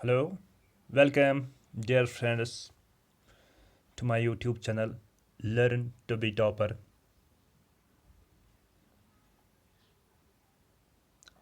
Hello, welcome, dear friends, to my YouTube channel Learn to be Topper.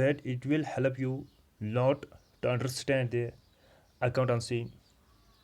that it will help you lot to understand the accountancy.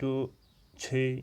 to 6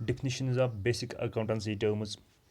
Definitions of basic accountancy terms.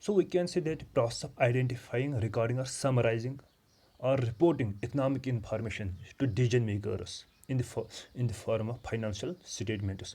So we can say that process of identifying, recording or summarizing or reporting economic information to decision makers in the form of financial statements.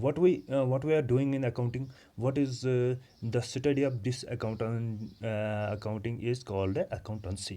what we are doing in accounting, what is the study of this accounting is called accountancy.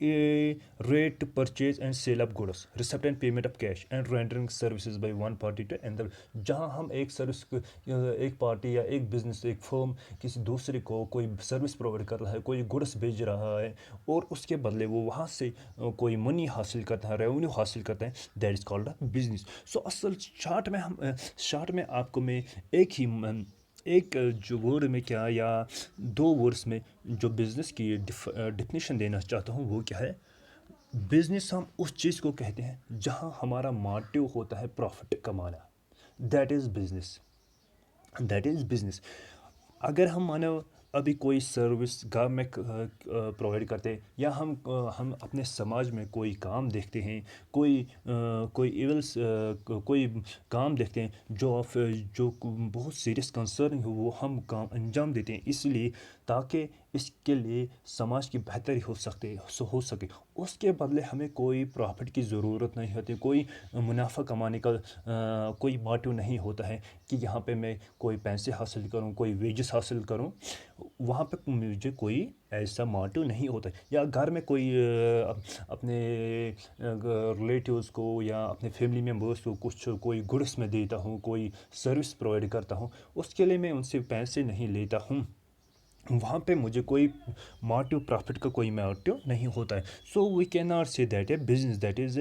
rate to purchase and sale of goods, receipt and payment of cash, and rendering services by one party to another. جہاں ہم ایک service ایک party یا ایک business ایک فرم کسی دوسرے کو کوئی سروس پرووائڈ کر رہا ہے, کوئی گڈس بھیج رہا ہے اور اس کے بدلے وہ وہاں سے کوئی منی حاصل کرتا ہے, ریونیو حاصل کرتا ہے, that is called a business. So اصل شارٹ میں آپ کو میں ایک جو ورڈ میں کیا یا دو ورڈس میں جو بزنس کی ڈیفینیشن دینا چاہتا ہوں وہ کیا ہے. بزنس ہم اس چیز کو کہتے ہیں جہاں ہمارا موٹیو ہوتا ہے پروفٹ کمانا, دیٹ از بزنس. اگر ہم مانو ابھی کوئی سروس گورنمنٹ پرووائڈ کرتے یا ہم اپنے سماج میں کوئی کام دیکھتے ہیں, کوئی ایونٹس کوئی کام دیکھتے ہیں جو بہت سیریس کنسرن ہو, وہ ہم کام انجام دیتے ہیں اس لیے تاکہ اس کے لیے سماج کی بہتری ہو سکے. اس کے بدلے ہمیں کوئی پروفٹ کی ضرورت نہیں ہوتی, کوئی منافع کمانے کا کوئی موٹیو نہیں ہوتا ہے کہ یہاں پہ میں کوئی پیسے حاصل کروں, کوئی ویجز حاصل کروں. وہاں پہ مجھے کوئی ایسا موٹیو نہیں ہوتا ہے. یا گھر میں کوئی اپنے ریلیٹیوز کو یا اپنے فیملی ممبرس کو کوئی گڈس میں دیتا ہوں, کوئی سروس پرووائڈ کرتا ہوں, اس کے لیے میں ان سے پیسے نہیں لیتا ہوں. وہاں پہ مجھے کوئی موٹیو پروفٹ کا کوئی موٹیو نہیں ہوتا ہے. سو وی کین ناٹ سے that a business, that is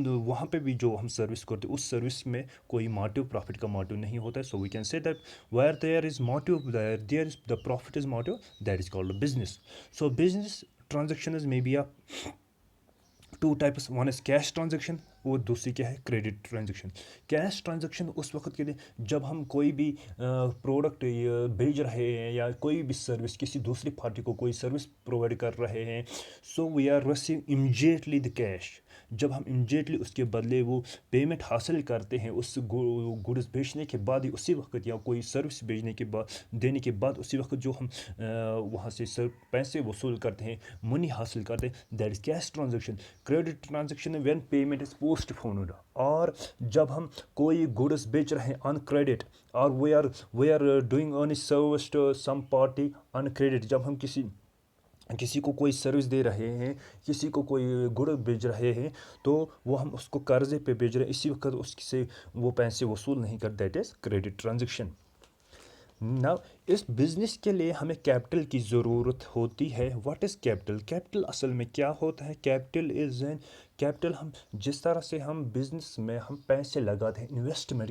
وہاں پہ بھی جو ہم سروس کرتے اس سروس میں کوئی موٹیو پروفٹ کا موٹیو نہیں ہوتا ہے. So we can say that where there is motive there is the profit is motive, that is called business. So business transactions میں بھی two types, one is cash transaction اور دوسری کیا ہے کریڈٹ ٹرانزیکشن. کیش ٹرانزیکشن اس وقت کے لیے جب ہم کوئی بھی پروڈکٹ بھیج رہے ہیں یا کوئی بھی سروس کسی دوسری پارٹی کو کوئی سروس پرووائڈ کر رہے ہیں, so we are receive immediately the cash. جب ہم امیجیٹلی اس کے بدلے وہ پیمنٹ حاصل کرتے ہیں اس گڈس بیچنے کے بعد ہی اسی وقت, یا کوئی سروس بھیجنے کے بعد دینے کے بعد اسی وقت جو ہم وہاں سے پیسے وصول کرتے ہیں, منی حاصل کرتے ہیں, that is cash transaction. Credit transaction when payment is post fond, اور جب ہم کوئی گڈس بیچ رہے ہیں آن کریڈٹ, اور we are doing any service to some party on credit. جب ہم کسی کو کوئی سروس دے رہے ہیں, کسی کو کوئی گڈ بیچ رہے ہیں, تو وہ ہم اس کو قرضے پہ بیچ رہے ہیں, اسی وقت اس سے وہ پیسے وصول نہیں کرتے, دیٹ از کریڈٹ ٹرانزیکشن. نا اس بزنس کے لیے ہمیں کیپٹل کی ضرورت ہوتی ہے. What is capital? کیپٹل اصل میں کیا ہوتا ہے؟ کیپٹل ہم جس طرح سے ہم بزنس میں ہم پیسے لگاتے ہیں, انویسٹمنٹ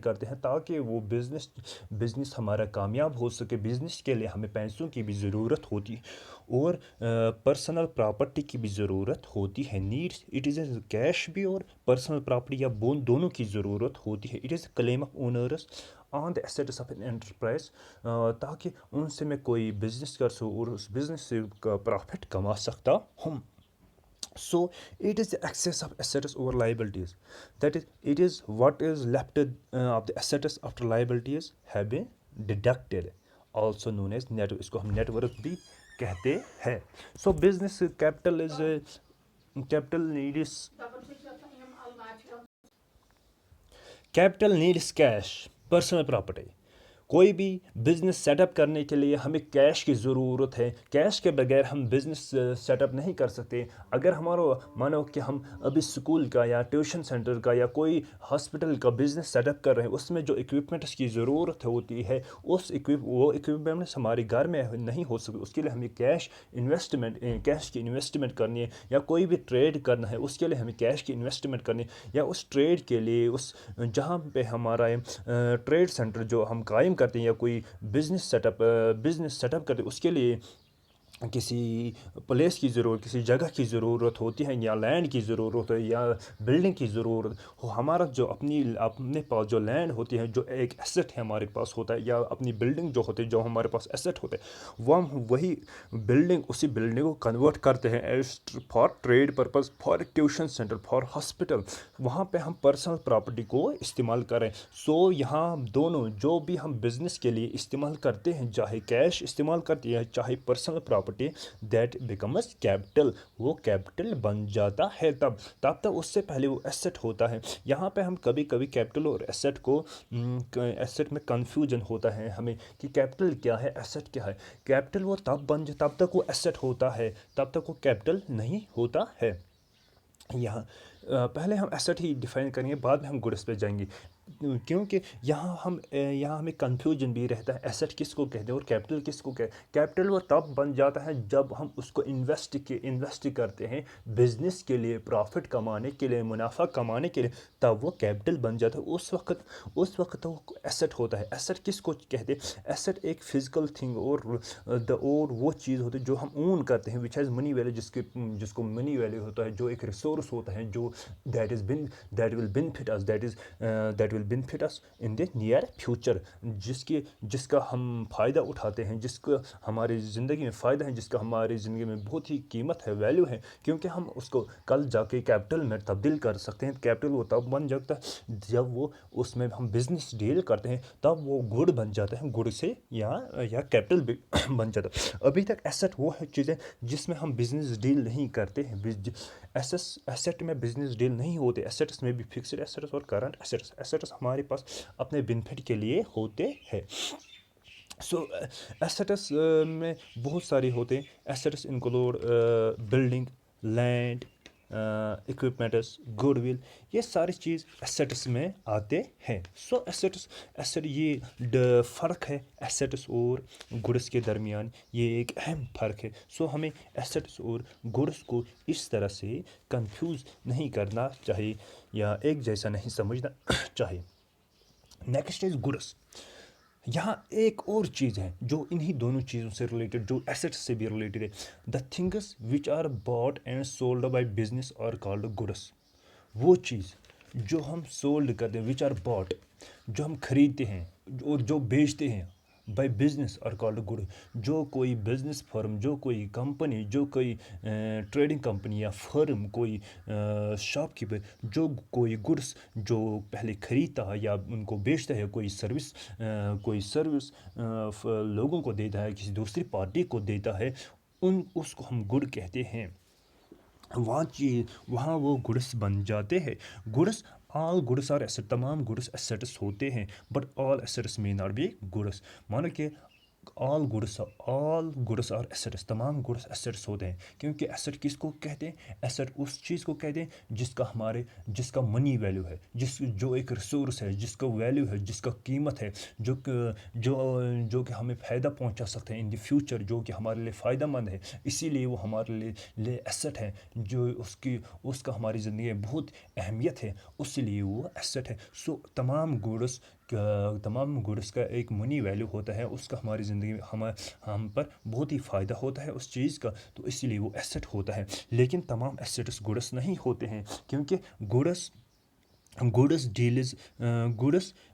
کرتے ہیں تاکہ وہ بزنس ہمارا کامیاب ہو سکے. بزنس کے لیے ہمیں پیسوں کی بھی ضرورت ہوتی ہے اور پرسنل پراپرٹی کی بھی ضرورت ہوتی ہے. Needs it is a cash بھی اور پرسنل پراپرٹی یا دونوں کی ضرورت ہوتی ہے. It is a claim of owners on the assets of N enterprise, تاکہ ان سے میں کوئی بزنس کر سکوں اور اس بزنس سے پروفٹ کما سکتا ہوں. So it is the excess of assets over liabilities. That is, it is what is left of the assets after liabilities have been deducted. Also known as net. اس کو ہم net worth بھی کہتے ہیں. So business capital needs cash, personal property. کوئی بھی business set up کرنے کے لیے ہمیں کیش کی ضرورت ہے. کیش کے بغیر ہم بزنس سیٹ اپ نہیں کر سکتے. اگر مانو کہ ہم ابھی اسکول کا یا ٹیوشن سینٹر کا یا کوئی ہاسپٹل کا بزنس سیٹ اپ کر رہے ہیں, اس میں جو اکوپمنٹس کی ضرورت ہوتی ہے وہ اکوپمنٹس ہمارے گھر میں نہیں ہو سکتے. اس کے لیے ہمیں کیش کی انویسٹمنٹ کرنی ہے, یا کوئی بھی ٹریڈ کرنا ہے اس کے لیے ہمیں کیش کی انویسٹمنٹ کرنی ہے, یا اس ٹریڈ کے لیے جہاں پہ ہمارا ٹریڈ سینٹر جو ہم قائم کرتے ہیں یا کوئی بزنس سیٹ اپ کرتے ہیں, اس کے لیے کسی پلیس کی ضرورت, کسی جگہ کی ضرورت ہوتی ہے, یا لینڈ کی ضرورت ہے, یا بلڈنگ کی ضرورت ہو. ہمارا جو اپنے پاس جو لینڈ ہوتی ہے, جو ایک ایسٹ ہے ہمارے پاس ہوتا ہے, یا اپنی بلڈنگ جو ہوتی ہے جو ہمارے پاس ایسٹ ہوتے ہیں, وہ ہم اسی بلڈنگ کو کنورٹ کرتے ہیں for trade purpose, for tuition centre, for hospital. وہاں پہ ہم پرسنل پراپرٹی کو استعمال کریں. سو یہاں دونوں جو بھی ہم بزنس کے لیے استعمال کرتے ہیں, چاہے کیش استعمال کرتے ہیں چاہے personal property property that becomes capital. وہ capital بن جاتا ہے تب تک اس سے پہلے وہ asset ہوتا ہے. یہاں پہ ہم کبھی کبھی capital اور asset کو asset میں confusion ہوتا ہے ہمیں کہ capital کیا ہے asset کیا ہے. capital وہ تب تک وہ asset ہوتا ہے تب تک وہ capital نہیں ہوتا ہے. یہاں پہلے ہم ایسٹ ہی ڈیفائن کریں گے, بعد میں ہم گڈس پہ جائیں گے, کیونکہ یہاں ہمیں کنفیوژن بھی رہتا ہے ایسٹ کس کو کہتے ہیں اور کیپٹل کس کو کہتے ہیں. کیپٹل وہ تب بن جاتا ہے جب ہم اس کو انویسٹ کرتے ہیں بزنس کے لیے, پروفٹ کمانے کے لیے, منافع کمانے کے لیے, تب وہ کیپٹل بن جاتا ہے. اس وقت وہ ایسٹ ہوتا ہے. ایسٹ کس کو کہتے ہیں؟ ایسٹ ایک فزیکل تھنگ اور وہ چیز ہوتی ہے جو ہم اون کرتے ہیں وچ ہیز منی ویلیو, جس کو منی ویلیو ہوتا ہے, جو ایک ریسورس ہوتا ہے جو that will benefit us in the near future, جس کا ہم فائدہ اٹھاتے ہیں, جس کا ہماری زندگی میں فائدہ ہے, جس کا ہماری زندگی میں بہت ہی قیمت ہے, ویلیو ہے, کیونکہ ہم اس کو کل جا کے کیپٹل میں تبدیل کر سکتے ہیں. کیپٹل وہ تب بن جاتا ہے جب وہ اس میں ہم بزنس ڈیل کرتے ہیں, تب وہ گڈ بن جاتا ہے, گڈ سے یا کیپٹل بھی بن جاتا ہے. ابھی تک ایسٹ وہ ہے چیزیں جس میں ہم بزنس ڈیل نہیں کرتے ہیں. ایسٹ میں بزنس ڈیل نہیں ہوتے. ایسٹس میں بھی فکسڈ ایسٹس اور کرنٹ ایسٹس ہمارے پاس اپنے بینیفٹ کے لیے ہوتے ہیں. ایسٹس میں بہت سارے ہوتے ہیں. Assets include building, land, equipments, goodwill, یہ ساری چیز ایسٹس میں آتے ہیں. ایسٹ یہ فرق ہے ایسٹس اور گڈس کے درمیان, یہ ایک اہم فرق ہے. ہمیں ایسٹس اور گڈس کو اس طرح سے کنفیوز نہیں کرنا چاہیے یا ایک جیسا نہیں سمجھنا چاہیے. Next is goods. یہاں ایک اور چیز ہے جو انہی دونوں چیزوں سے ریلیٹڈ, جو ایسٹس سے بھی ریلیٹڈ ہے. The things which are bought and sold by business are called goods. وہ چیز جو ہم سولڈ کرتے ہیں, وچ آر باٹ, جو ہم خریدتے ہیں اور جو بیچتے ہیں, بائی بزنس اور کالڈ گڈ. جو کوئی بزنس فرم, جو کوئی کمپنی, جو کوئی ٹریڈنگ کمپنی یا فرم, کوئی شاپ کیپر, جو کوئی گڈس جو پہلے خریدتا ہے یا ان کو بیچتا ہے, کوئی سروس لوگوں کو دیتا ہے, کسی دوسری پارٹی کو دیتا ہے, اس کو ہم گڈ کہتے ہیں. وہاں وہ گڈس بن جاتے ہیں. Goods, all goods are asset. تمام گڈس ایسٹس ہوتے ہیں, but all assets may not be goods. مانو کہ آل گڈس آر ایسٹس. تمام گڈس ایسٹس ہوتے ہیں, کیونکہ ایسٹ کس کو کہتے ہیں؟ ایسٹ اس چیز کو کہتے ہیں جس کا منی ویلیو ہے, جو ایک ریسورس ہے, جس کا ویلیو ہے, جس کا قیمت ہے, جو کہ ہمیں فائدہ پہنچا سکتے ہیں ان دی فیوچر, جو کہ ہمارے لیے فائدہ مند ہے. اسی لیے وہ ہمارے لیے ایسٹ ہے, جو اس کا ہماری زندگی میں بہت اہمیت ہے, اسی لیے وہ ایسٹ ہے. تمام گڈس کا ایک منی ویلیو ہوتا ہے, اس کا ہماری زندگی میں ہم پر بہت ہی فائدہ ہوتا ہے اس چیز کا, تو اسی لیے وہ ایسٹ ہوتا ہے. لیکن تمام ایسٹس گڈس نہیں ہوتے ہیں, کیونکہ goods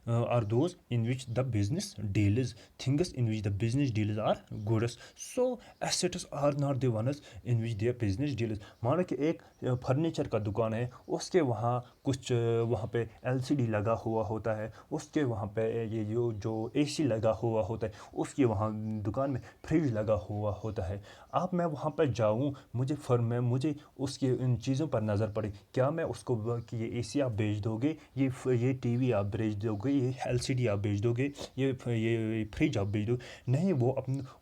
are those in which the business deals, things in which the business deals are goods. So assets are not the ones in which their business deals. مانو کہ ایک فرنیچر کا دکان ہے, اس کے وہاں پہ LCD لگا ہوا ہوتا ہے, اس کے وہاں پہ یہ جو AC لگا ہوا ہوتا ہے, اس کے وہاں دکان میں فریج لگا ہوا ہوتا ہے. اب میں وہاں پہ جاؤں, مجھے اس کی ان چیزوں پر نظر پڑے, کیا میں اس کو کہ یہ AC آپ بیچ دو گے, یہ TV آپ بیچ دو گے, یہ LCD آپ بیچ دو گے, یہ فریج آپ بیچ دو گے؟ نہیں,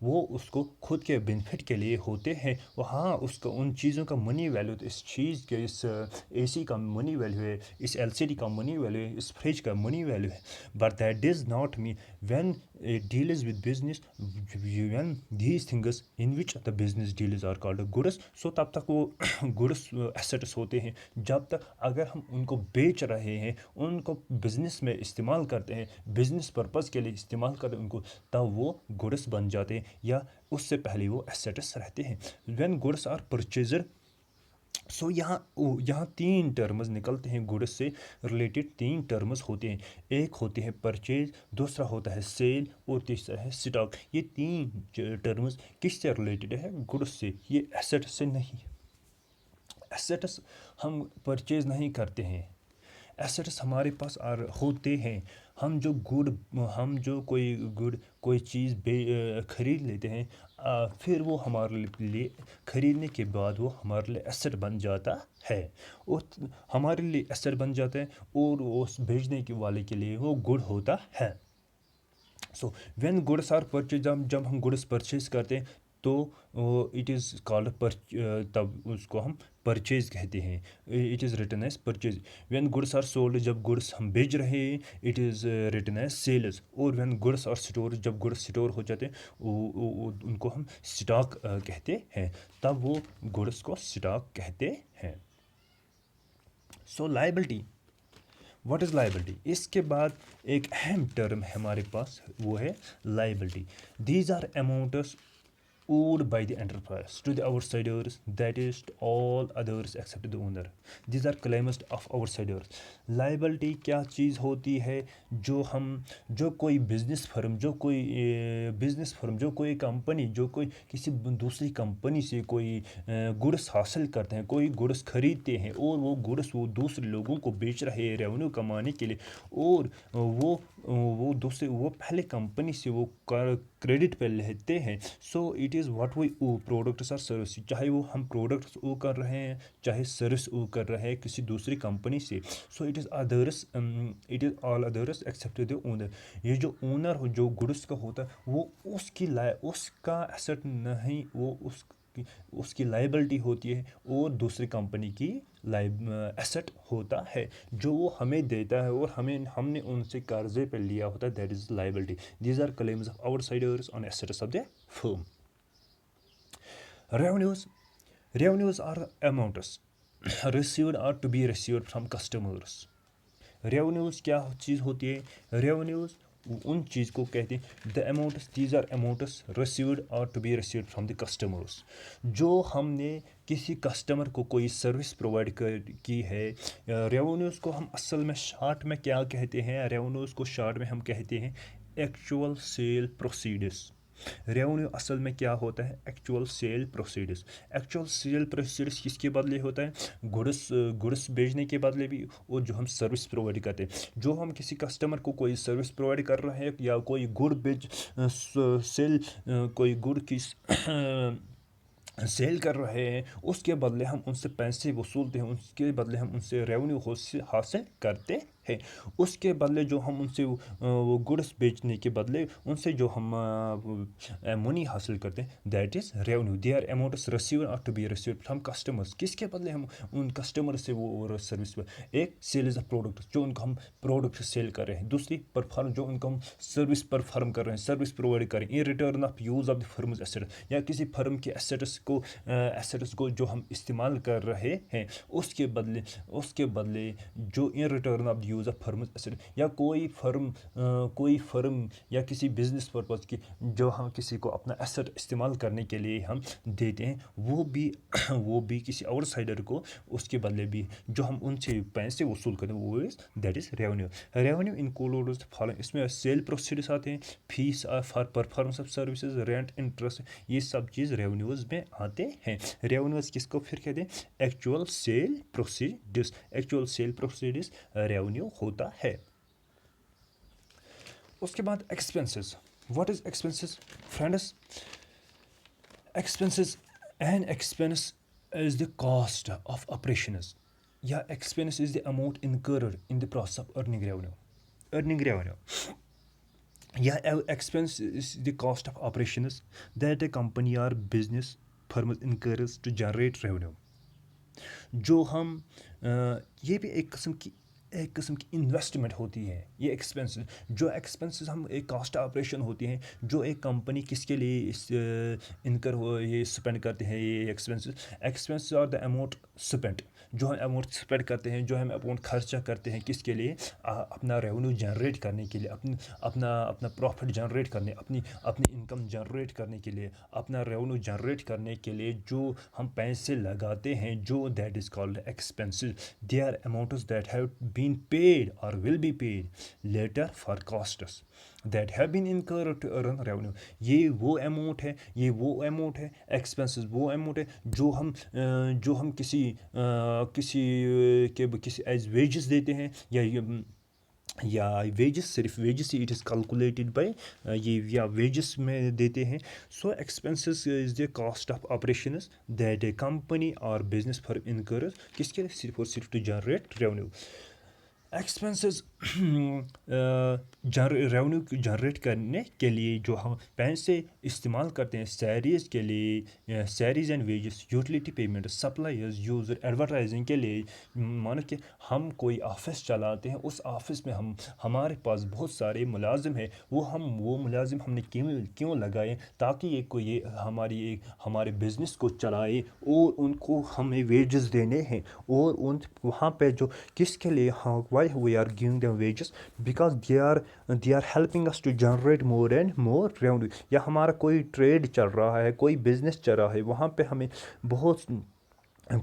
وہ اس کو خود کے بینیفٹ کے لیے ہوتے ہیں. ہاں, اس کا ان چیزوں کا منی ویلیو, اس چیز کے, اس AC کا منی ویلیو ہے, اس LCD کا منی ویلیو ہے, اس فریج کا منی ویلیو ہے. But that does not mean when it deals with business, when these things in which the business deals are called goods. تب تک وہ گڈس ایسٹس ہوتے ہیں جب تک اگر ہم ان کو بیچ رہے ہیں, ان کو بزنس میں استعمال کرتے ہیں, بزنس پرپز کے لیے استعمال کرتے ہیں ان کو, تب وہ گڈس بن جاتے ہیں, یا اس سے پہلے وہ ایسٹس رہتے ہیں. when goods are purchased, یہاں 3 ٹرمز نکلتے ہیں گڈس سے ریلیٹڈ. 3 ٹرمز ہوتے ہیں, ایک ہوتے ہیں پرچیز, دوسرا ہوتا ہے سیل, اور تیسرا ہے اسٹاک. یہ 3 ٹرمز کس سے ریلیٹڈ ہے؟ گڈس سے. یہ ایسٹ سے نہیں. ایسٹس ہم پرچیز نہیں کرتے ہیں, ایسٹس ہمارے پاس ہوتے ہیں. ہم جو کوئی چیز خرید لیتے ہیں, پھر وہ ہمارے لیے خریدنے کے بعد وہ ہمارے لیے ایسٹ بن جاتا ہے، اور ہمارے لیے ایسٹ بن جاتا ہے، اور اس بیچنے کے والے کے لیے وہ گڈ ہوتا ہے. So when goods are purchase, جب ہم گڈس پرچیز کرتے ہیں تو اٹ از کالڈ تب اس کو ہم پرچیز کہتے ہیں. It is written as purchase. When goods are sold, جب گڈس ہم بیچ رہے ہیں، it is written as sales. اور وین گڈس آر اسٹور، جب گڈس اسٹور ہو جاتے ہیں ان کو ہم اسٹاک کہتے ہیں، تب وہ گڈس کو اسٹاک کہتے ہیں. سو لائبلٹی، واٹ از لائبلٹی؟ اس کے بعد ایک اہم ٹرم ہے ہمارے پاس، وہ ہے liability. These are amounts owed by the enterprise to the outsiders, that is to all others except the owner. These are claims of outsiders. Liability کیا چیز ہوتی ہے؟ جو کوئی بزنس فرم، جو کوئی کمپنی، جو کوئی کسی دوسری کمپنی سے کوئی گڈس حاصل کرتے ہیں، کوئی گڈس خریدتے ہیں، اور وہ گڈس وہ دوسرے لوگوں کو بیچ رہے ہیں ریونیو کمانے کے لیے، اور وہ پہلے کمپنی سے وہ کریڈٹ پہ لیتے ہیں. So it is what we owe, products اور سروس، چاہے وہ ہم پروڈکٹس او کر رہے ہیں، چاہے سروس او کر رہے ہیں کسی دوسری کمپنی سے. سو it is all others accept the owner. یہ جو اونر جو گڈس کا ہوتا ہے، وہ اس کا ایسٹ نہیں، وہ اس کی لائبلٹی ہوتی ہے، اور دوسری کمپنی کی ایسٹ ہوتا ہے جو وہ ہمیں دیتا ہے، اور ہم نے ان سے قرضے پہ لیا ہوتا ہے. That is liability. These are claims of outsiders on assets of the firm. Revenues are amounts received or to be received from customers. Revenues کیا چیز ہوتی ہے؟ Revenues ان چیز کو کہتے ہیں the amounts, these are amounts received or to be received from the customers. جو ہم نے کسی کسٹمر کو کوئی سروس پرووائڈ کی ہے. ریونیوز کو ہم اصل میں شارٹ میں کیا کہتے ہیں؟ ریونیوز کو شارٹ میں ہم کہتے ہیں ایکچوئل سیل پروسیڈس. ریونیو اصل میں کیا ہوتا ہے؟ Actual sale proceeds. Actual sale proceeds کس کے بدلے ہوتا ہے؟ گڈس بیچنے کے بدلے بھی، اور جو ہم سروس پرووائڈ کرتے ہیں. جو ہم کسی کسٹمر کو کوئی سروس پرووائڈ کر رہے ہیں، یا کوئی کوئی گڈ کی سیل کر رہے ہیں، اس کے بدلے ہم ان سے پیسے وصولتے ہیں، اس کے بدلے ہم ان سے ریونیو حاصل کرتے ہیں. اس کے بدلے جو ہم ان سے وہ گڈس بیچنے کے بدلے ان سے جو ہم منی حاصل کرتے ہیں، that is revenue. They are amounts received or to be received from customers. کس کے بدلے ہم ان کسٹمر سے وہ سروس پر، ایک سیلز آف پروڈکٹ، جو ان کو ہم پروڈکٹ سیل کر رہے ہیں. دوسری پرفارم، جو ان کو ہم سروس پرفارم کر رہے ہیں، سروس پرووائڈ کر رہے ہیں. In return of use of the firms asset, یا کسی فرم کے ایسٹس کو جو ہم استعمال کر رہے ہیں، اس کے بدلے جو in return of use of firms asset, یا کوئی فرم یا کسی بزنس پرپز کی جو ہم کسی کو اپنا ایسٹ استعمال کرنے کے لیے ہم دیتے ہیں، وہ بھی کسی آؤٹ سائڈر کو اس کے بدلے بھی جو ہم ان سے پیسے وصول کرتے ہیں، وہ that is revenue. Revenue includes following, اس میں سیل پروسیڈس آتے ہیں، fees for performance of services, rent, interest, یہ سب چیز ریونیوز میں آتے ہیں. ریونیوز کس کو پھر کہتے ہیں؟ Actual sale proceeds. Actual sale proceeds revenue ہوتا ہے. اس کے بعد expenses. What is expenses friends? Expenses, an expense is the cost of operations, یا expense is the amount incurred in the process of earning revenue. یا expense is the cost of operations that a company or business firms incurs to generate revenue. جو ہم یہ بھی ایک قسم کی investment ہوتی ہے. یہ ایکسپینسز ہم ایک کاسٹ آپریشن ہوتی ہیں، جو ایک کمپنی کس کے لیے یہ اسپینڈ کرتے ہیں. یہ expenses are the amount spend, جو ہم اماؤنٹ اسپینڈ کرتے ہیں، جو ہم اماؤنٹ خرچہ کرتے ہیں، کس کے لیے؟ اپنا ریونیو جنریٹ کرنے کے لیے، اپنا پروفٹ جنریٹ کرنے، اپنی انکم جنریٹ کرنے کے لیے، اپنا ریونیو جنریٹ کرنے کے لیے جو ہم پیسے لگاتے ہیں، جو that is called expenses. They are amounts that have been paid or will be paid later for costs that have been incurred to earn revenue. یہ وہ اماؤنٹ ہے ایکسپینسز وہ اماؤنٹ ہے جو ہم کسی ایز ویجز دیتے ہیں، یا یا ویجز، صرف ویجز ہی اٹ از کیلکولیٹڈ بائی یہ یا ویجز میں دیتے ہیں. So expenses is the cost of operations that a company or business firm incurs, کس کے لیے؟ صرف اور صرف to generate revenue. Expenses revenue generate کرنے کے لیے جو ہم پیسے استعمال کرتے ہیں سیلریز کے لیے، salaries and wages, utility payment, supplies, user, advertising کے لیے. مانو کہ ہم کوئی آفس چلاتے ہیں، اس آفس میں ہمارے پاس بہت سارے ملازم ہیں، وہ ملازم ہم نے کیوں لگائے؟ تاکہ یہ ہمارے بزنس کو چلائے، اور ان کو ہمیں ویجز دینے ہیں. اور وہاں پہ جو کس کے لیے why we are giving them wages because they are helping us to generate more and more revenue. یا ہمارا کوئی ٹریڈ چل رہا ہے، کوئی بزنس چل رہا ہے، وہاں پہ ہمیں بہت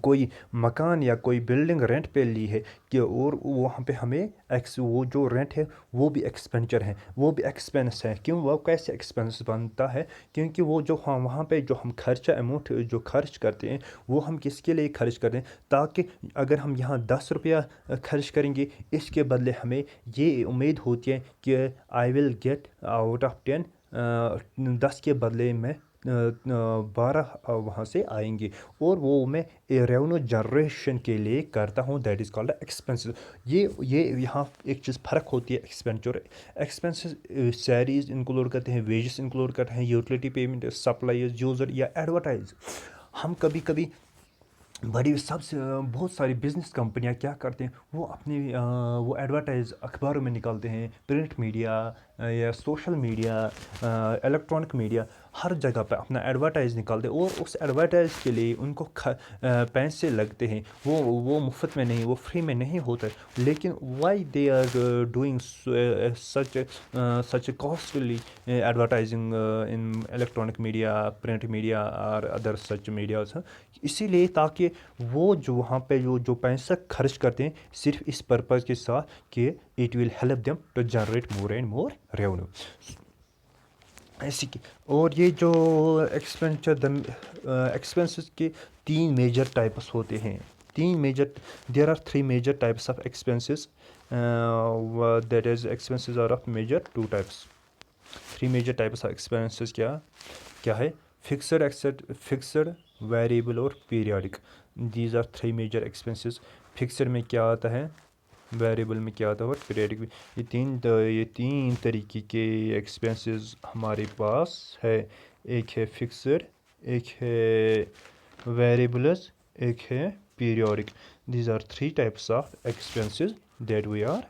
کوئی مکان یا کوئی بلڈنگ رینٹ پہ لی ہے کہ، اور وہاں پہ ہمیں وہ جو رینٹ ہے وہ بھی ایکسپینچر ہے، وہ بھی ایکسپینس ہے. کیوں؟ وہ کیسے ایکسپینس بنتا ہے؟ کیونکہ وہ جو وہاں پہ جو ہم خرچہ اماؤنٹ جو خرچ کرتے ہیں وہ ہم کس کے لیے خرچ کرتے ہیں؟ تاکہ اگر ہم یہاں 10 روپیہ خرچ کریں گے، اس کے بدلے ہمیں یہ امید ہوتی ہے کہ آئی ول گیٹ آؤٹ آف 10، 10 کے بدلے میں 12 وہاں سے آئیں گے، اور وہ میں ریونیو جنریشن کے لیے کرتا ہوں. That is called expenses. یہ یہاں ایک چیز فرق ہوتی ہے ایکسپینسز سیلریز انکلوڈ کرتے ہیں، ویجز انکلوڈ کرتے ہیں، یوٹیلیٹی پیمنٹ، سپلائیز، یوزر یا ایڈورٹائز. ہم کبھی سب سے بہت ساری بزنس کمپنیاں کیا کرتے ہیں، وہ اپنی وہ ایڈورٹائز اخباروں میں نکالتے ہیں، پرنٹ میڈیا یا سوشل میڈیا، الیکٹرانک میڈیا، ہر جگہ پہ اپنا ایڈورٹائز نکالتے ہیں. اور اس ایڈورٹائز کے لیے ان کو پیسے لگتے ہیں، وہ مفت میں نہیں، وہ فری میں نہیں ہوتا. لیکن why they are doing such costly advertising in electronic media, print media اور ادر سچ میڈیاز؟ اسی لیے تاکہ وہ جو وہاں پہ جو پیسہ خرچ کرتے ہیں صرف اس پرپز کے ساتھ کہ it will help them to generate more and more revenue. ایسی کی. اور یہ جو ایکسپینسز کے 3 میجر ٹائپس ہوتے ہیں. There are 3 major types of expenses. That is expenses are of major 2 types. 3 major types of expenses کیا ہے؟ فکسڈ، ویریبل اور periodic. These are 3 major expenses. Fixed میں کیا آتا ہے، ویریبل میں کیا آتا ہے، اور پیریاڈک میں. یہ تین طریقے کے ایکسپینسز ہمارے پاس ہے. ایک ہے فکسڈ، ایک ہے ویریبلز، ایک ہے periodic. These are 3 types of expenses that we are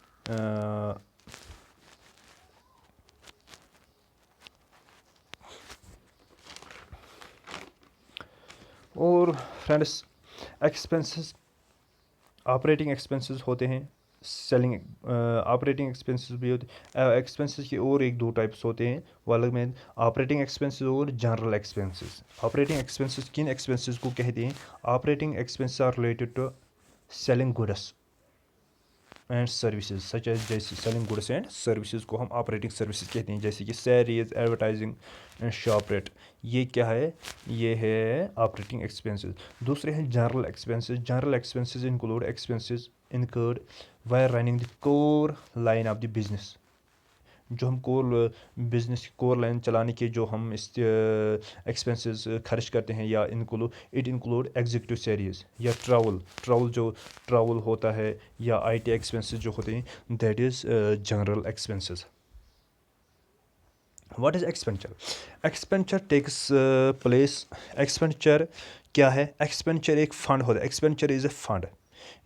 اور فرینڈس ایکسپینسز آپریٹنگ ایکسپینسز ہوتے ہیں، سیلنگ آپریٹنگ ایکسپینسز بھی ہوتے ہیں. ایکسپینسز کے اور 1-2 ٹائپس ہوتے ہیں وہ الگ میں، آپریٹنگ ایکسپینسز اور جنرل ایکسپینسز. آپریٹنگ ایکسپینسز کن ایکسپینسز کو کہتے ہیں؟ Operating expenses are related to selling goods and services such as, جیسے سیلنگ گڈس اینڈ سروسز کو ہم آپریٹنگ سروسز کہتے ہیں، جیسے کہ salaries, advertising and shop rate. یہ کیا ہے؟ یہ ہے آپریٹنگ ایکسپینسز. دوسرے ہیں general expenses. General expenses include expenses incurred while running the core line of the business. جو ہم بزنس کی کور لائن چلانے کے جو ہم ایکسپینسز خرچ کرتے ہیں، یا اٹ انکلوڈ ایگزیکٹو سیلریز یا ٹراول ہوتا ہے، یا آئی ٹی ایکسپینسز جو ہوتے ہیں. That is general expenses. What is expenditure? Expenditure takes place. Expenditure کیا ہے؟ ایکسپینچر ایک فنڈ ہوتا ہے. Expenditure is a fund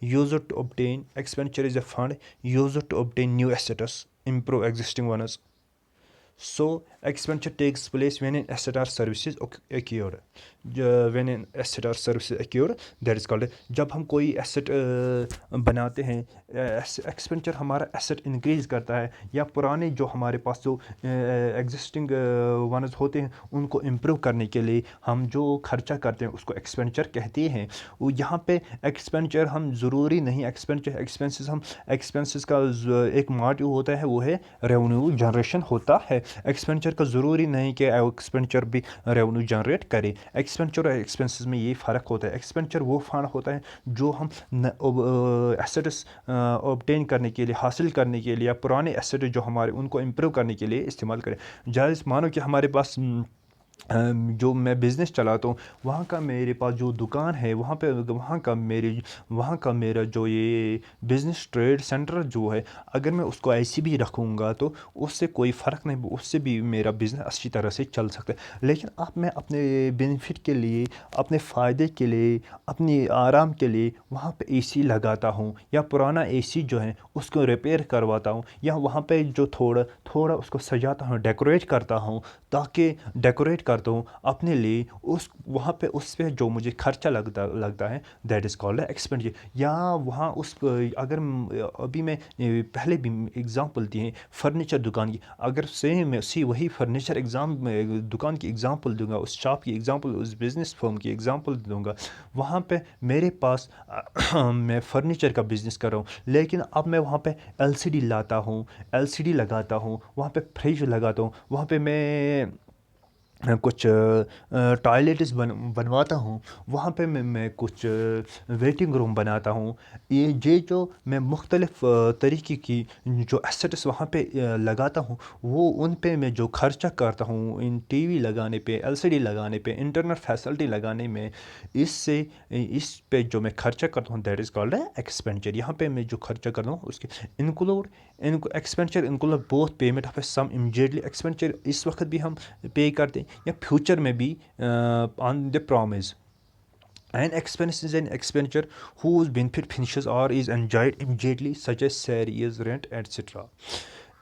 used to obtain. Expenditure is a fund used to obtain new assets, improve existing ones. So expenditure takes place when an asset or services acquired. When an asset or services acquired, that is called. جب ہم کوئی asset بناتے ہیں، ایکسپینچر ہمارا asset increase کرتا ہے، یا پرانے جو ہمارے پاس جو ایگزسٹنگ ونز ہوتے ہیں ان کو امپروو کرنے کے لیے ہم جو خرچہ کرتے ہیں اس کو ایکسپینچر کہتے ہیں. یہاں پہ ایکسپینچر ہم ضروری نہیں، ایکسپینسز کا ایک موٹیو ہوتا ہے، وہ ہے ریونیو جنریشن ہوتا ہے. ایکسپینچر کا ضروری نہیں کہ ایکسپینچر بھی ریونیو جنریٹ کرے. ایکسپینڈیچر اور ایکسپینسز میں یہ فرق ہوتا ہے. ایکسپینڈیچر وہ فنڈ ہوتا ہے جو ہم ایسٹس اوبٹین کرنے کے لیے, حاصل کرنے کے لیے, یا پرانے ایسٹ جو ہمارے ان کو امپروو کرنے کے لیے استعمال کریں. جائز مانو کہ ہمارے پاس جو میں بزنس چلاتا ہوں, وہاں کا میرے پاس جو دکان ہے, وہاں کا میرا جو یہ بزنس ٹریڈ سینٹر جو ہے, اگر میں اس کو ایسے بھی رکھوں گا تو اس سے کوئی فرق نہیں, اس سے بھی میرا بزنس اچھی طرح سے چل سکتا ہے. لیکن اب میں اپنے بینیفٹ کے لیے, اپنے فائدے کے لیے, اپنی آرام کے لیے وہاں پہ اے سی لگاتا ہوں, یا پرانا اے سی جو ہے اس کو ریپیئر کرواتا ہوں, یا وہاں پہ جو تھوڑا اس کو سجاتا ہوں, ڈیکوریٹ کرتا ہوں, تاکہ ڈیکوریٹ کرتا ہوں اپنے لیے, وہاں پہ اس پہ جو مجھے خرچہ لگتا ہے, دیٹ از کالڈ ایکسپینڈیچر. یا وہاں اگر ابھی میں پہلے بھی ایگزامپل دی ہیں فرنیچر دکان کی, اگر سیم وہی فرنیچر دکان کی ایگزامپل دوں گا, اس شاپ کی ایگزامپل, اس بزنس فرم کی ایگزامپل دوں گا, وہاں پہ میرے پاس میں فرنیچر کا بزنس کر رہا ہوں, لیکن اب میں وہاں پہ LCD لاتا ہوں, LCD لگاتا ہوں, وہاں پہ فریج لگاتا ہوں, وہاں پہ میں کچھ ٹوائلٹس بنواتا ہوں, وہاں پہ میں کچھ ویٹنگ روم بناتا ہوں. یہ جو میں مختلف طریقے کی جو ایسٹس وہاں پہ لگاتا ہوں, وہ ان پہ میں جو خرچہ کرتا ہوں, ان ٹی وی لگانے پہ, LCD لگانے پہ, انٹرنیٹ فیسلٹی لگانے میں, اس پہ جو میں خرچہ کرتا ہوں, دیٹ از کالڈ ایکسپینڈیچر. یہاں پہ میں جو خرچہ کرتا ہوں اس کے expenditure include both payment of a sum immediately. Expenditure اس وقت بھی ہم پے کرتے ہیں یا فیوچر میں بھی آن دی promise. An expense is an expenditure whose benefit finishes or is enjoyed immediately, such as salaries, rent, etc.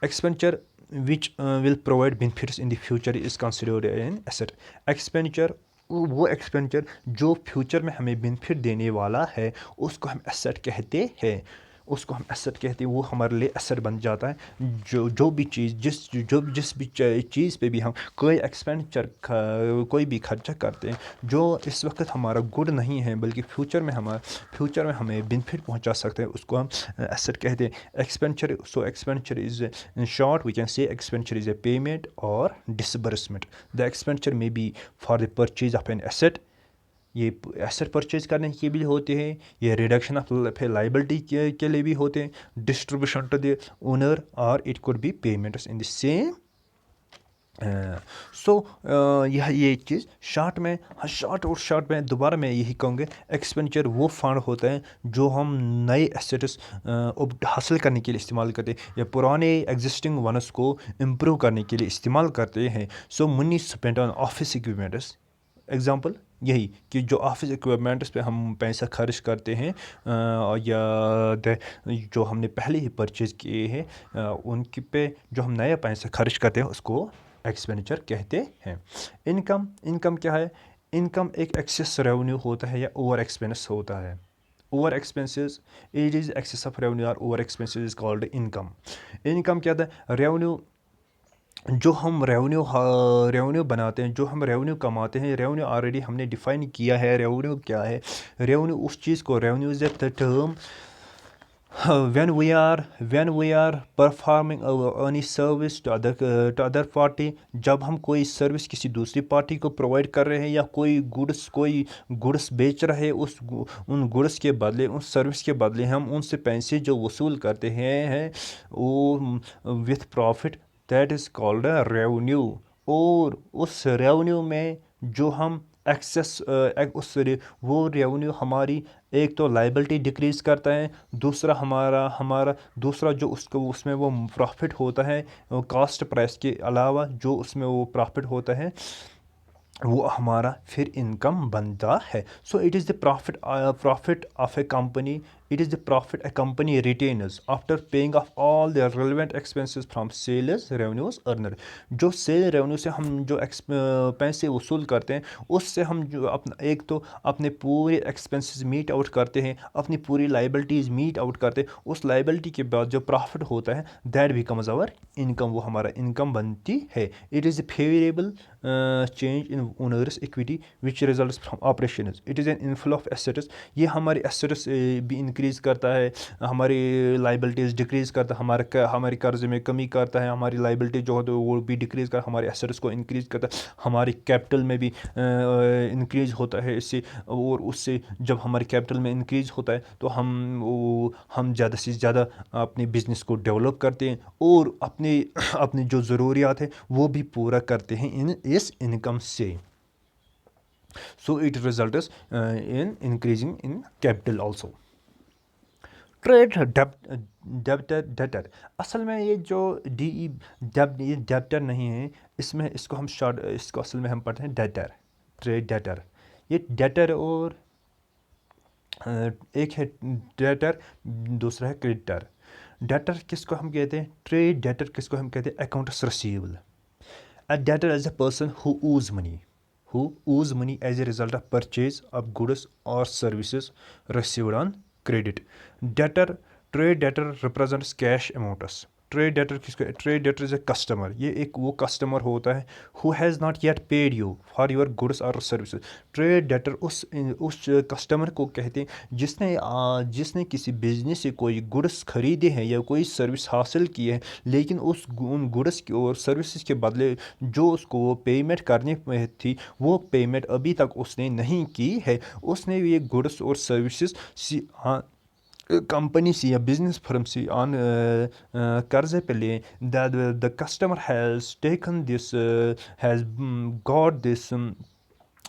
Expenditure which will provide benefits in the future is considered an asset. Expenditure وہ expenditure جو future میں ہمیں benefit دینے والا ہے, اس کو ہم asset کہتے ہیں. وہ ہمارے لیے ایسٹ بن جاتا ہے. جو بھی چیز جس بھی چیز پہ بھی ہم کوئی بھی خرچہ کرتے ہیں, جو اس وقت ہمارا گڈ نہیں ہے بلکہ فیوچر میں ہمیں بینیفٹ پہنچا سکتے ہیں, اس کو ہم ایسٹ کہتے ہیں. Expenditure is in short we can say expenditure is a payment or disbursement. The expenditure may be for the purchase of an asset. یہ ایسٹ پرچیز کرنے کے بھی ہوتے ہیں, یہ ریڈکشن آف لائبلٹی کے لیے بھی ہوتے ہیں, distribution to the owner, or it could be payments in the same. یہ چیز شارٹ میں دوبارہ میں یہی کہوں گا, ایکسپینڈیچر وہ فنڈ ہوتا ہے جو ہم نئے ایسٹس حاصل کرنے کے لیے استعمال کرتے ہیں, یا پرانے ایگزسٹنگ ونس کو امپروو کرنے کے لیے استعمال کرتے ہیں. منی اسپینٹ آن آفس اکوپمنٹس. ایگزامپل یہی کہ جو آفس اکوپمنٹس پہ ہم پیسہ خرچ کرتے ہیں, یا جو ہم نے پہلے ہی پرچیز کیے ہیں, ان کی پہ جو ہم نیا پیسہ خرچ کرتے ہیں, اس کو ایکسپینڈیچر کہتے ہیں. انکم کیا ہے؟ انکم ایک ایکسیس ریونیو ہوتا ہے یا اوور ایکسپینس ہوتا ہے. Over expenses, it is excess of revenue اور over expenses is called income. Income کیا تھا؟ ریونیو. جو ہم ریونیو بناتے ہیں, جو ہم ریونیو کماتے ہیں, ریونیو آلریڈی ہم نے ڈیفائن کیا ہے. ریونیو کیا ہے؟ ریونیو اس چیز کو, revenue is a term when we are performing any service to other party. جب ہم کوئی سروس کسی دوسری پارٹی کو پرووائڈ کر رہے ہیں, یا کوئی گڈس بیچ رہے ہیں, ان گڈس کے بدلے, اس سروس کے بدلے ہم ان سے پیسے جو وصول کرتے ہیں وہ with profit, that is called a revenue. اور اس ریونیو میں جو ہم ایکسیس, وہ ریونیو ہماری ایک تو لائبلٹی ڈکریز کرتا ہے, دوسرا دوسرا جو اس میں وہ پروفٹ ہوتا ہے کاسٹ پرائس کے علاوہ, جو اس میں وہ پروفٹ ہوتا ہے وہ ہمارا پھر انکم بنتا ہے. It is the prophet of a company. It is the profit a company retains after paying off all their relevant expenses from sales revenues earned. جو سیل ریونیو سے ہم جو پیسے وصول کرتے ہیں, اس سے ہم جو ایک تو اپنے پورے ایکسپنسز میٹ آؤٹ کرتے ہیں, اپنی پوری لائبلٹیز میٹ آؤٹ کرتے ہیں. اس لائبلٹی کے بعد جو پروفٹ ہوتا ہے, دیٹ بیکمز آور انکم, وہ ہمارا انکم بنتی ہے. It is a favourable change in owner's equity which results from operations. It is an inflow of assets. یہ ہمارے assets بھی ڈکریز کرتا ہے, ہماری لائبلٹیز ڈکریز کرتا ہے, ہمارے قرضے میں کمی کرتا ہے, ہماری لائبلٹی جو ہوتی ہے وہ بھی ڈکریز کرتا ہے, ہمارے ایسٹس کو انکریز کرتا ہے, ہماری کیپٹل میں بھی انکریز ہوتا ہے اس سے, اور اس سے جب ہمارے کیپٹل میں انکریز ہوتا ہے تو ہم زیادہ سے زیادہ اپنے بزنس کو ڈیولپ کرتے ہیں اور اپنی جو ضروریات ہیں وہ بھی پورا کرتے ہیں اس انکم سے. So it results in increasing in capital also. Trade debtor اصل میں یہ جو یہ ڈیبٹر نہیں ہے, اس کو اصل میں ہم پڑھتے ہیں ڈیٹر, ٹریڈ ڈیٹر. یہ ڈیٹر اور ایک ہے ڈیٹر, دوسرا ہے کریڈیٹر. ڈیٹر کس کو ہم کہتے ہیں, ٹریڈ ڈیٹر کس کو ہم کہتے ہیں, accounts receivable. A debtor is a person who owes money as a result of purchase of goods or services received on credit. Trade debtor represents cash amounts. Trade debtor is a customer, یہ ایک وہ customer ہوتا ہے who has not yet paid you for your goods or services. Trade debtor اس customer کو کہتے ہیں جس نے کسی بزنس سے کوئی گڈس خریدے ہیں یا کوئی سروس حاصل کی ہے, لیکن ان گڈس کی اور سروسز کے بدلے جو اس کو وہ پیمنٹ کرنی تھی وہ پیمنٹ ابھی تک اس نے نہیں کی ہے. اس نے یہ گڈس اور سروسز کمپنی سے یا بزنس فرم سے قرضے پہ لیں. The customer has taken this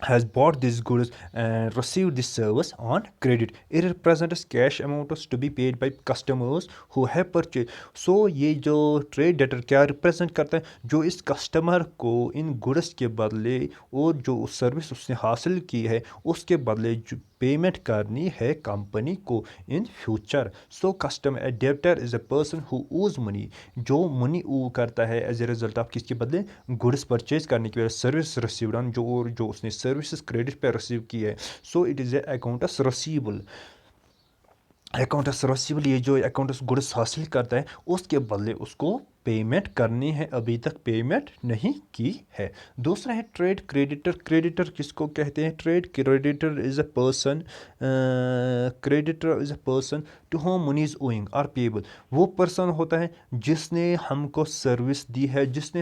has bought these goods and received this service on credit. It represents cash amounts to be paid by customers who have purchased. So یہ جو trade debtor کیا represent کرتا ہے, جو اس customer کو ان goods کے بدلے اور جو سروس اس نے حاصل کی ہے اس کے بدلے جو پیمنٹ کرنی ہے کمپنی کو in future. So customer debtor is a person who owes money, جو منی او کرتا ہے ایز اے ریزلٹ آف کس کے بدلے, گڈس پرچیز کرنے کی وجہ سروس ریسیوڈ آن, جو اس نے سروسز کریڈٹ پہ ریسیو کی ہے. سو it is a accounts receivable. یہ جو اکاؤنٹس گڈس حاصل کرتا ہے اس کے بدلے اس کو پیمنٹ کرنی ہے, ابھی تک پیمنٹ نہیں کی ہے. دوسرا ہے ٹریڈ کریڈیٹر. کریڈیٹر کس کو کہتے ہیں, trade creditor is a person to whom money is owing or payable. وہ پرسن ہوتا ہے جس نے ہم کو سروس دی ہے, جس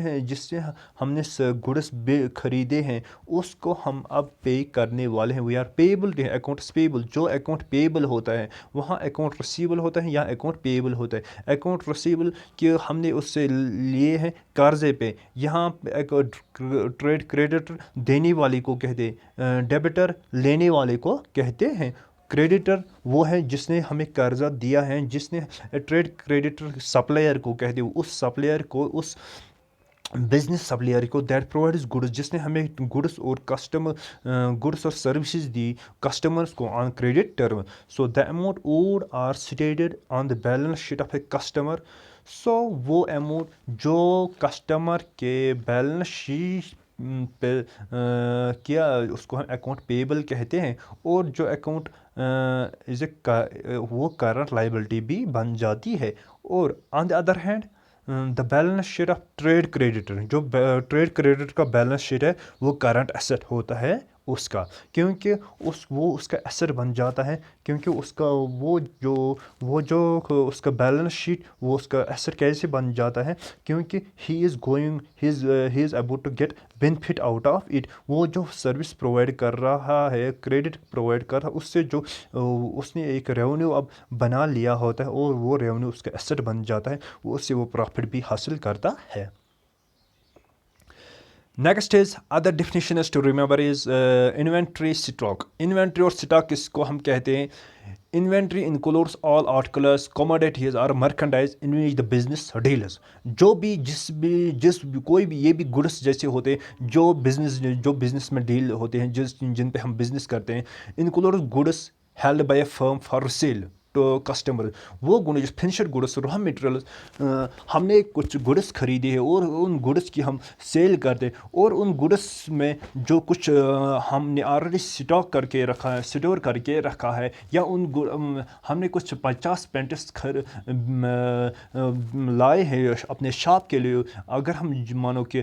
سے ہم نے گڈس خریدے ہیں, اس کو ہم اب پے کرنے والے ہیں. We are payable, accounts payable. جو اکاؤنٹ پیبل ہوتا ہے وہاں اکاؤنٹ ریسیبل ہوتا ہے یا اکاؤنٹ پیبل ہوتا ہے. اکاؤنٹ ریسیبل کہ ہم نے اس سے لیے ہیں قرضے پہ, یہاں ٹریڈ کریڈیٹر دینے والے کو کہتے ہیں, ڈیبٹر لینے والے کو کہتے ہیں. کریڈیٹر وہ ہے جس نے ہمیں قرضہ دیا ہے, جس نے ٹریڈ کریڈیٹر سپلائر کو کہتے ہیں, اس سپلائر کو, اس بزنس سپلائر کو دیٹ پرووائڈز گڈس, جس نے ہمیں گڈس اور سروسز دی کسٹمرس کو on credit term. So the amount owed are stated on the balance sheet of a customer. سو وہ اماؤنٹ جو کسٹمر کے بیلنس شیٹ پہ کیا اس کو ہم اکاؤنٹ پیبل کہتے ہیں, اور جو اکاؤنٹ وہ کرنٹ لائبلٹی بھی بن جاتی ہے. اور on the other hand the balance sheet of trade creditor, جو ٹریڈ کریڈیٹر کا بیلنس شیٹ ہے وہ کرنٹ ایسٹ ہوتا ہے اس کا, کیونکہ وہ اس کا ایسٹ بن جاتا ہے, کیونکہ اس کا وہ جو اس کا بیلنس شیٹ وہ اس کا ایسٹ کیسے بن جاتا ہے, کیونکہ he is about to get benefit out of it. وہ جو سروس پرووائڈ کر رہا ہے, کریڈٹ پرووائڈ کر رہا ہے, اس سے جو اس نے ایک ریونیو اب بنا لیا ہوتا ہے اور وہ ریونیو اس کا ایسٹ بن جاتا ہے, اس سے وہ پروفٹ بھی حاصل کرتا ہے. Next is other definition is to remember is inventory stock. Inventory اور اسٹاک کس کو ہم کہتے ہیں, inventory includes all articles commodities اور merchandise in which the business deals. کوئی بھی یہ بھی گڈس جیسے ہوتے ہیں جو بزنس میں ڈیل ہوتے ہیں, جن پہ ہم بزنس کرتے ہیں. Includes goods held by a firm for sale to customer. وہ goods finished goods, raw materials, ہم نے کچھ گڈس خریدے ہیں اور ان گڈس کی ہم سیل کرتے ہیں, اور ان گڈس میں جو کچھ ہم نے آلریڈی اسٹاک کر کے رکھا ہے, اسٹور کر کے رکھا ہے, یا ہم نے کچھ 50 پینٹس لائے ہیں اپنے شاپ کے لیے. اگر ہم مانو کہ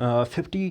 50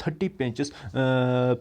30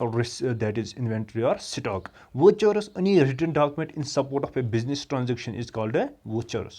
that is inventory or stock. Vouchers, any written document in support of a business transaction is called a vouchers.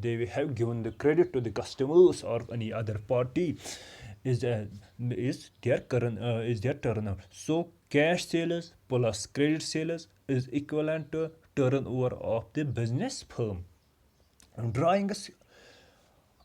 they have given the credit to the customers or any other party is their turnover. So cash sales plus credit sales is equivalent to turnover of the business firm. Drawing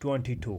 22,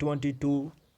22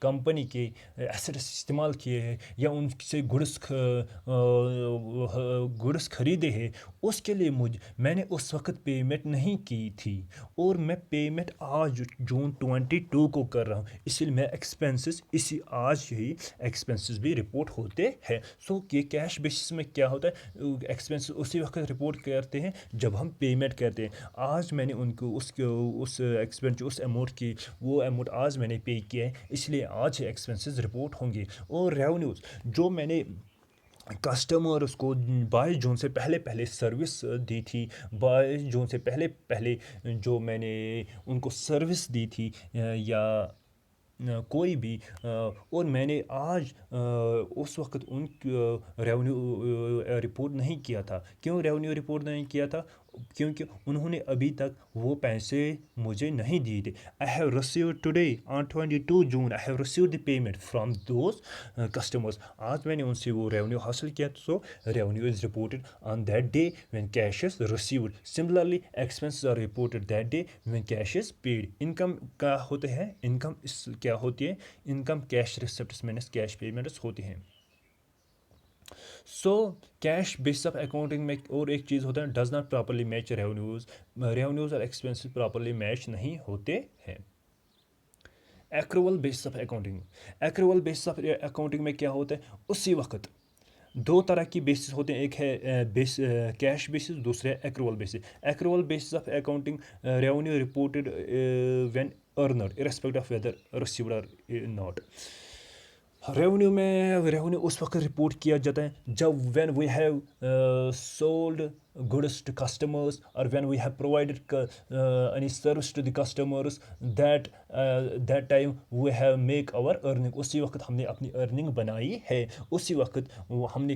company کے assets استعمال کیے ہیں یا ان سے goods خریدے ہیں، اس کے لیے میں نے اس وقت پیمنٹ نہیں کی تھی اور میں پیمنٹ آج جون 22 کو کر رہا ہوں، اسی لیے میں ایکسپینسز آج ہی ایکسپینسز بھی رپورٹ ہوتے ہیں. سو یہ کیش بیسس میں کیا ہوتا ہے، ایکسپینسز اسی وقت رپورٹ کرتے ہیں جب ہم پیمنٹ کرتے ہیں. آج میں نے ان کو اس ایکسپینس اس اماؤنٹ کی وہ اماؤنٹ آج میں نے پے کیا ہے، اس لیے آج ہی ایکسپینسز رپورٹ ہوں گے. اور ریونیوز جو میں نے کسٹمرس کو 22 جون سے پہلے سروس دی تھی، 22 جون سے پہلے جو میں نے ان کو سروس دی تھی یا کوئی بھی، اور میں نے آج اس وقت ان ریونیو رپورٹ نہیں کیا تھا. کیوں ریونیو رپورٹ نہیں کیا تھا؟ کیونکہ انہوں نے ابھی تک وہ پیسے مجھے نہیں دیے تھے. I have received today on 22 June I have received the payment from those customers. آج میں نے ان سے وہ ریونیو حاصل کیا، so revenue is reported on that day when cash is received. Similarly expenses are reported that day when cash is paid. Income کیا ہوتے ہیں؟ انکم کیا ہوتی ہے؟ Income cash receipts minus cash payments ہوتی ہیں. So cash base of accounting میں اور ایک چیز ہوتا ہے، does not properly match revenues اور ایکسپینسز پراپرلی میچ نہیں ہوتے ہیں. Accrual base of accounting, accrual base of accounting میں کیا ہوتا ہے، اسی وقت دو طرح کی بیسس ہوتے ہیں، ایک ہے کیش بیسس، دوسرے accrual basis. Accrual basis of accounting revenue reported when earned irrespective of whether received or not. Revenue میں ریونیو اس وقت رپورٹ کیا جاتا ہے جب when we have sold goods to customers اور when we have provided any service to the customers, that time we have make our earning. اسی وقت ہم نے اپنی ارننگ بنائی ہے، اسی وقت ہم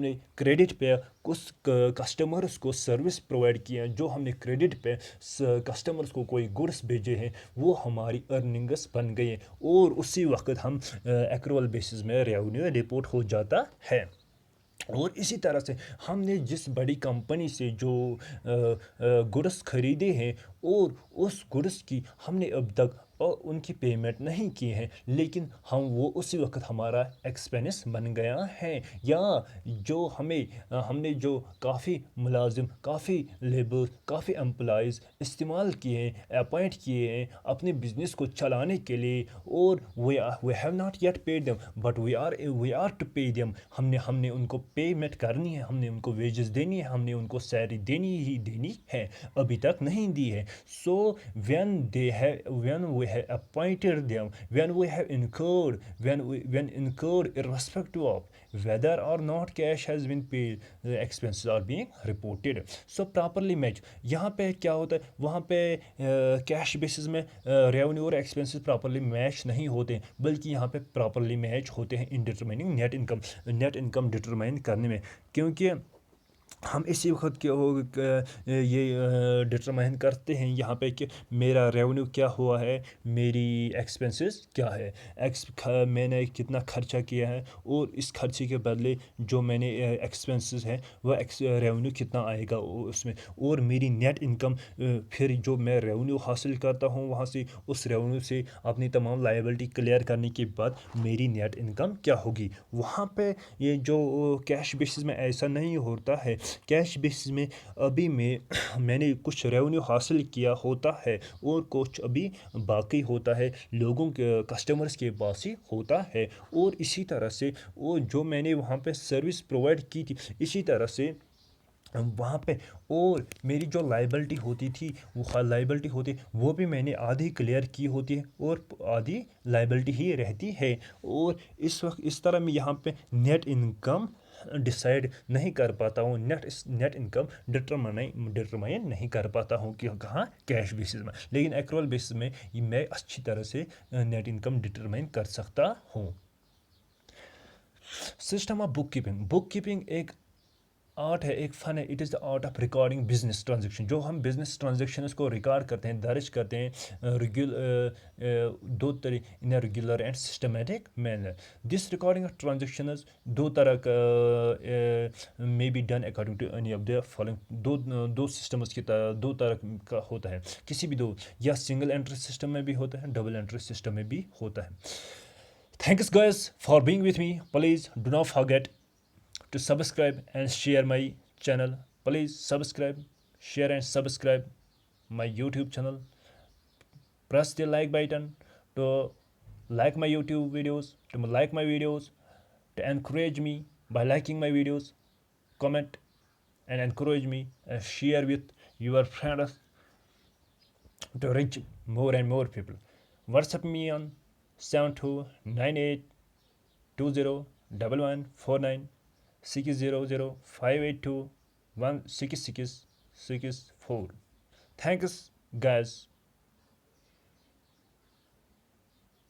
نے کریڈٹ پہ اس کسٹمرس کو سروس پرووائڈ کیا، جو ہم نے کریڈٹ پہ کسٹمرس کو کوئی گڈس بھیجے ہیں، وہ ہماری ارننگس بن گئی، اور اسی وقت ہم ایکروول بیسس میں ریونیو رپورٹ ہو جاتا ہے. اور اسی طرح سے ہم نے جس بڑی کمپنی سے جو گڈس خریدے ہیں اور اس گڈس کی ہم نے اب تک ان کی پیمنٹ نہیں کی ہے، لیکن وہ اسی وقت ہمارا ایکسپینس بن گیا ہے. یا جو ہم نے جو کافی ملازم، کافی لیبر، کافی امپلائز استعمال کیے ہیں، اپوائنٹ کیے ہیں اپنے بزنس کو چلانے کے لیے، اور we have not yet paid them but we are to pay them. ہم نے ان کو پیمنٹ کرنی ہے، ہم نے ان کو ویجز دینی ہے، ہم نے ان کو سیلری دینی ہے، ابھی تک نہیں دی ہے. So when we have appointed them, when we have incurred, when incurred irrespective of whether or not cash has been paid, the expenses are being reported. So properly match. یہاں پہ کیا ہوتا ہے، وہاں پہ کیش بیسس میں revenue اور expenses properly match نہیں ہوتے، بلکہ یہاں پہ پراپرلی میچ ہوتے ہیں ان ڈٹرمائننگ نیٹ انکم ڈٹرمائن کرنے میں. کیونکہ ہم اسی وقت یہ ڈٹرمائن کرتے ہیں یہاں پہ کہ میرا ریونیو کیا ہوا ہے، میری ایکسپینسز کیا ہے، میں نے کتنا خرچہ کیا ہے، اور اس خرچے کے بدلے جو میں نے ایکسپینسز ہے وہ ریونیو کتنا آئے گا اس میں، اور میری نیٹ انکم پھر جو میں ریونیو حاصل کرتا ہوں وہاں سے، اس ریونیو سے اپنی تمام لائبلٹی کلیئر کرنے کے بعد میری نیٹ انکم کیا ہوگی. وہاں پہ یہ جو کیش بیسس میں ایسا نہیں ہوتا ہے. کیش بیسس میں ابھی میں نے کچھ ریونیو حاصل کیا ہوتا ہے اور کچھ ابھی باقی ہوتا ہے، لوگوں کے کسٹمرز کے پاس ہی ہوتا ہے. اور اسی طرح سے وہ جو میں نے وہاں پہ سروس پرووائڈ کی تھی، اسی طرح سے وہاں پہ اور میری جو لائبلٹی ہوتی وہ بھی میں نے آدھی کلیئر کی ہوتی ہے اور آدھی لائبلٹی ہی رہتی ہے. اور اس طرح میں یہاں پہ نیٹ انکم ڈیسائیڈ نہیں کر پاتا ہوں، نیٹ انکم ڈٹرمائن نہیں کر پاتا ہوں کہ کہاں کیش بیسس میں، لیکن ایکروول بیسس میں میں اچھی طرح سے نیٹ انکم ڈٹرمائن کر سکتا ہوں. سسٹم آف بک کیپنگ ایک آرٹ ہے، ایک فن ہے. It is the art of recording business transaction. جو ہم بزنس ٹرانزیکشنس کو ریکارڈ کرتے ہیں، درج کرتے ہیں دو طریقے، in regular and systematic manner. This recording of transactions دو طرح کا may be done according to any of the following. دو سسٹمز کی دو طرح کا ہوتا ہے، کسی بھی دو، یا سنگل انٹری سسٹم میں بھی ہوتا ہے، ڈبل انٹری سسٹم میں بھی ہوتا ہے. Thanks guys for being with me. Please do not forget to subscribe and share my channel. Please subscribe, share and subscribe my YouTube channel. Press the like button to like my YouTube videos, to like my videos, to encourage me by liking my videos, comment and encourage me and share with your friends to reach more and more people. WhatsApp me on 7298201149 600 582 16664. Thanks guys.